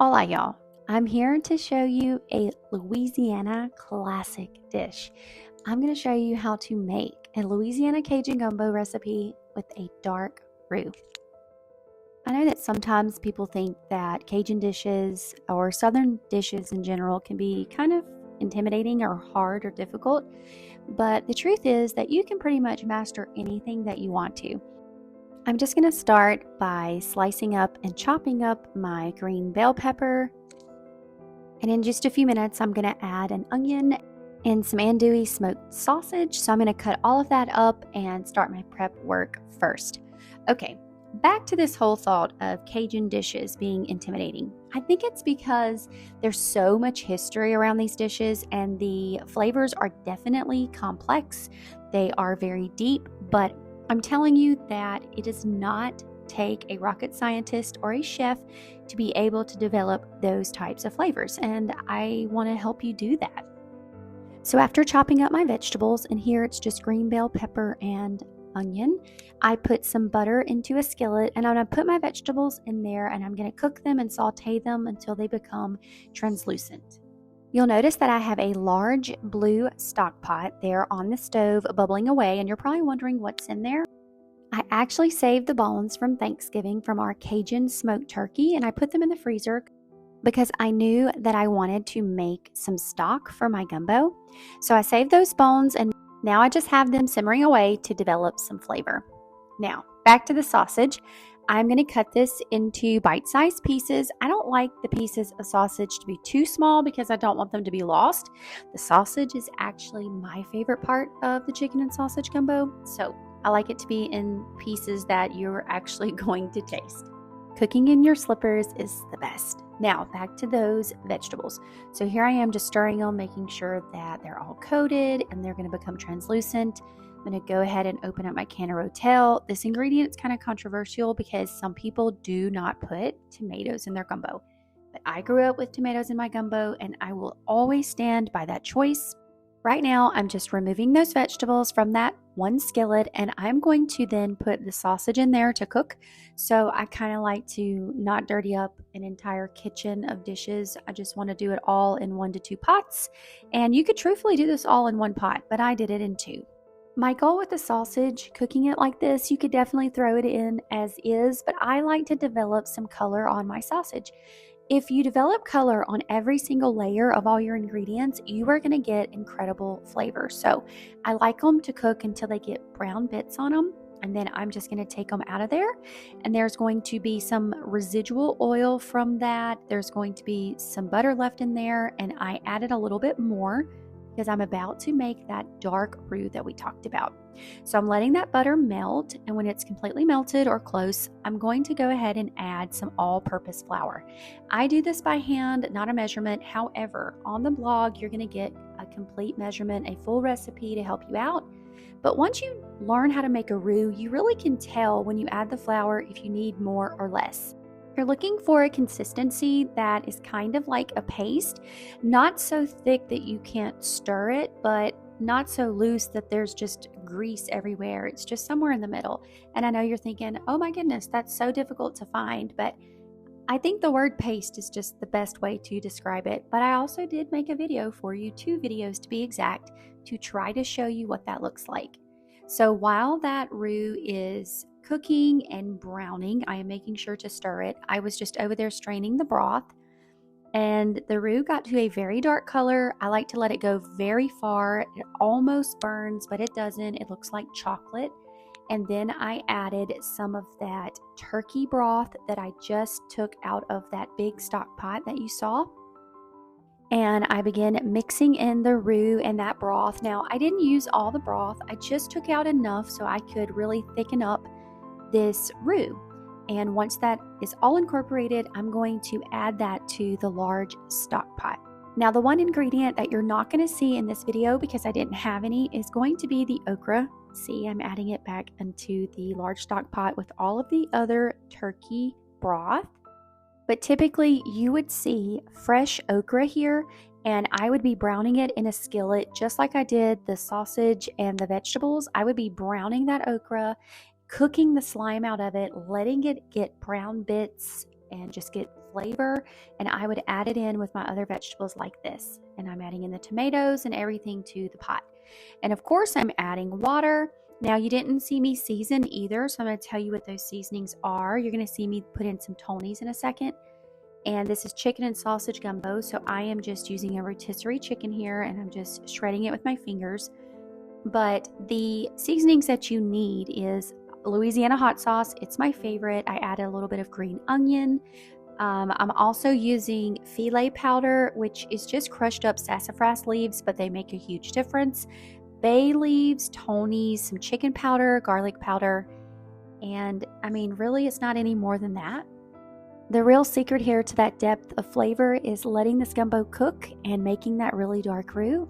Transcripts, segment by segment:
Hola, y'all. I'm here to show you a Louisiana classic dish. I'm going to show you how to make a Louisiana Cajun Gumbo recipe with a dark roux. I know that sometimes people think that Cajun dishes or Southern dishes in general can be kind of intimidating or hard or difficult, but the truth is that you can pretty much master anything that you want to. I'm just going to start by slicing up and chopping up my green bell pepper. And in just a few minutes, I'm going to add an onion and some andouille smoked sausage. So I'm going to cut all of that up and start my prep work first. Okay, back to this whole thought of Cajun dishes being intimidating. I think it's because there's so much history around these dishes and the flavors are definitely complex. They are very deep, but I'm telling you that it does not take a rocket scientist or a chef to be able to develop those types of flavors, and I want to help you do that. So after chopping up my vegetables, and here it's just green bell pepper and onion, I put some butter into a skillet and I'm going to put my vegetables in there and I'm going to cook them and saute them until they become translucent. You'll notice that I have a large blue stock pot there on the stove bubbling away, and you're probably wondering what's in there. I actually saved the bones from Thanksgiving from our Cajun smoked turkey and I put them in the freezer because I knew that I wanted to make some stock for my gumbo. So I saved those bones and now I just have them simmering away to develop some flavor. Now, back to the sausage. I'm going to cut this into bite-sized pieces. I don't like the pieces of sausage to be too small because I don't want them to be lost. The sausage is actually my favorite part of the chicken and sausage gumbo, so I like it to be in pieces that you're actually going to taste. Cooking in your slippers is the best. Now, back to those vegetables. So here I am just stirring them, making sure that they're all coated and they're going to become translucent. I'm going to go ahead and open up my can of rotel. This ingredient is kind of controversial because some people do not put tomatoes in their gumbo. But I grew up with tomatoes in my gumbo and I will always stand by that choice. Right now, I'm just removing those vegetables from that one skillet and I'm going to then put the sausage in there to cook. So I kind of like to not dirty up an entire kitchen of dishes. I just want to do it all in 1 to 2 pots. And you could truthfully do this all in one pot, but I did it in 2. My goal with the sausage, cooking it like this, you could definitely throw it in as is, but I like to develop some color on my sausage. If you develop color on every single layer of all your ingredients, you are going to get incredible flavor. So I like them to cook until they get brown bits on them. And then I'm just going to take them out of there. And there's going to be some residual oil from that. There's going to be some butter left in there. And I added a little bit more because I'm about to make that dark roux that we talked about. So I'm letting that butter melt, and when it's completely melted or close, I'm going to go ahead and add some all-purpose flour. I do this by hand, not a measurement. However, on the blog, you're going to get a complete measurement, a full recipe to help you out. But once you learn how to make a roux, you really can tell when you add the flour if you need more or less. You're looking for a consistency that is kind of like a paste, not so thick that you can't stir it, but not so loose that there's just grease everywhere. It's just somewhere in the middle. And I know you're thinking, oh my goodness, that's so difficult to find, but I think the word paste is just the best way to describe it. But I also did make a video for you, 2 videos to be exact, to try to show you what that looks like. So while that roux is cooking and browning, I am making sure to stir it. I was just over there straining the broth, and the roux got to a very dark color. I like to let it go very far. It almost burns, but it doesn't. It looks like chocolate. And then I added some of that turkey broth that I just took out of that big stock pot that you saw. And I began mixing in the roux and that broth. Now, I didn't use all the broth. I just took out enough so I could really thicken up this roux. And once that is all incorporated, I'm going to add that to the large stock pot. Now, the one ingredient that you're not going to see in this video because I didn't have any is going to be the okra. See, I'm adding it back into the large stock pot with all of the other turkey broth. But typically you would see fresh okra here, and I would be browning it in a skillet just like I did the sausage and the vegetables. I would be browning that okra, cooking the slime out of it, letting it get brown bits and just get flavor, and I would add it in with my other vegetables like this. And I'm adding in the tomatoes and everything to the pot. And of course, I'm adding water. Now, you didn't see me season either, so I'm going to tell you what those seasonings are. You're going to see me put in some Tony's in a second. And this is chicken and sausage gumbo, so I am just using a rotisserie chicken here, and I'm just shredding it with my fingers. But the seasonings that you need is Louisiana hot sauce. It's my favorite. I added a little bit of green onion. I'm also using filet powder, which is just crushed up sassafras leaves, but they make a huge difference. Bay leaves, Tony's, some chicken powder, garlic powder, and I mean, really, it's not any more than that. The real secret here to that depth of flavor is letting this gumbo cook and making that really dark roux.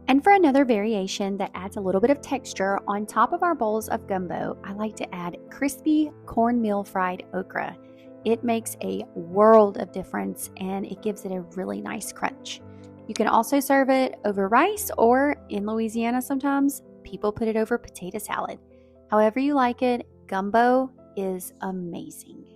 And for another variation that adds a little bit of texture, on top of our bowls of gumbo, I like to add crispy cornmeal fried okra. It makes a world of difference and it gives it a really nice crunch. You can also serve it over rice, or in Louisiana sometimes, people put it over potato salad. However you like it, gumbo is amazing.